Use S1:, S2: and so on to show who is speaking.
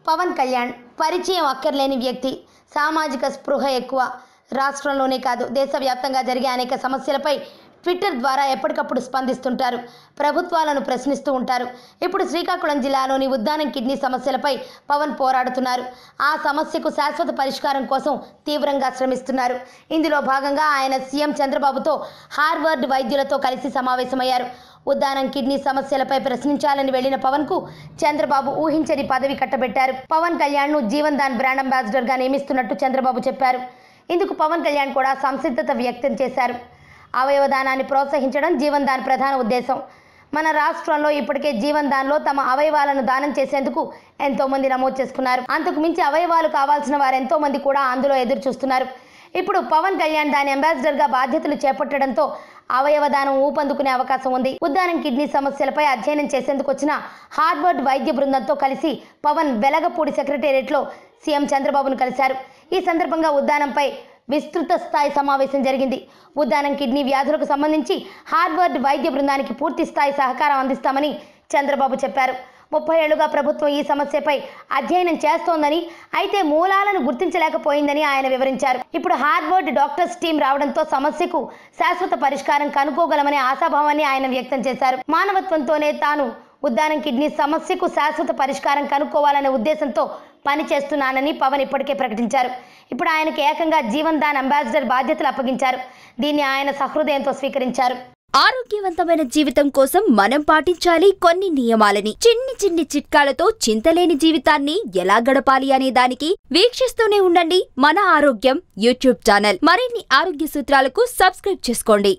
S1: పవన్ కళ్యాణ్ పరిచయం అక్కర్లేని వ్యక్తి, సామాజిక స్పృహ ఎక్కువ. రాష్ట్రంలోనే కాదు దేశవ్యాప్తంగా జరిగే అనేక సమస్యలపై ట్విట్టర్ ద్వారా ఎప్పటికప్పుడు స్పందిస్తుంటారు. ప్రభుత్వాలను ప్రశ్నిస్తూ ఉంటారు. ఇప్పుడు శ్రీకాకుళం జిల్లాలోని ఉద్దానం కిడ్నీ సమస్యలపై పవన్ పోరాడుతున్నారు. ఆ సమస్యకు శాశ్వత పరిష్కారం కోసం తీవ్రంగా శ్రమిస్తున్నారు. ఇందులో భాగంగా ఆయన సీఎం చంద్రబాబుతో హార్వర్డ్ వైద్యులతో కలిసి సమావేశమయ్యారు. ఉద్దానం కిడ్నీ సమస్యలపై ప్రశ్నించాలని వెళ్లిన పవన్కు చంద్రబాబు ఊహించని పదవి కట్టబెట్టారు. పవన్ కళ్యాణ్ను జీవన్ దాన్ బ్రాండ్ అంబాసిడర్గా నియమిస్తున్నట్టు చంద్రబాబు చెప్పారు. ఇందుకు పవన్ కళ్యాణ్ కూడా సంసిద్ధత వ్యక్తం చేశారు. అవయవదానాన్ని ప్రోత్సహించడం జీవన్ దాన్ ప్రధాన ఉద్దేశం. మన రాష్ట్రంలో ఇప్పటికే జీవన్ దాన్లో తమ అవయవాలను దానం చేసేందుకు ఎంతోమంది నమోదు చేసుకున్నారు. అంతకు మించి అవయవాలు కావాల్సిన వారు ఎంతోమంది కూడా అందులో ఎదురు చూస్తున్నారు. ఇప్పుడు పవన్ కళ్యాణ్ దాని అంబాసిడర్గా బాధ్యతలు చేపట్టడంతో అవయవదానం ఊపందుకునే అవకాశం ఉంది. ఉద్దానం కిడ్నీ సమస్యలపై అధ్యయనం చేసేందుకు వచ్చిన హార్వర్డ్ వైద్య బృందంతో కలిసి పవన్ వెలగపూడి సెక్రటేరియట్లో సీఎం చంద్రబాబును కలిశారు. ఈ సందర్భంగా ఉద్దానంపై విస్తృత స్థాయి సమావేశం జరిగింది. ఉద్దానం కిడ్నీ వ్యాధులకు సంబంధించి హార్వర్డ్ వైద్య బృందానికి పూర్తి స్థాయి సహకారం అందిస్తామని చంద్రబాబు చెప్పారు. 30 ఏళ్లుగా ప్రభుత్వం ఈ సమస్యపై అధ్యయనం చేస్తోందని, అయితే మూలాలను గుర్తించలేకపోయిందని ఆయన వివరించారు. ఇప్పుడు హార్వర్డ్ డాక్టర్స్ టీం రావడంతో సమస్యకు శాశ్వత పరిష్కారం కనుక్కోగలమనే ఆశాభావాన్ని ఆయన వ్యక్తం చేశారు. మానవత్వంతోనే తాను ఉద్దానం కిడ్నీ సమస్యకు శాశ్వత పరిష్కారం కనుక్కోవాలనే ఉద్దేశంతో పనిచేస్తున్నానని పవన్ ఇప్పటికే ప్రకటించారు. ఇప్పుడు ఆయనకు ఏకంగా జీవన్ దాన్ అంబాసిడర్ బాధ్యతలు అప్పగించారు. దీన్ని ఆయన సహృదయంతో స్వీకరించారు.
S2: ఆరోగ్యవంతమైన జీవితం కోసం మనం పాటించాలి కొన్ని నియమాలని. చిన్ని చిన్ని చిట్కాలతో చింతలేని జీవితాన్ని ఎలా గడపాలి అనే దానికి వీక్షిస్తూనే ఉండండి మన ఆరోగ్యం యూట్యూబ్ ఛానల్. మరిన్ని ఆరోగ్య సూత్రాలకు సబ్స్క్రైబ్ చేసుకోండి.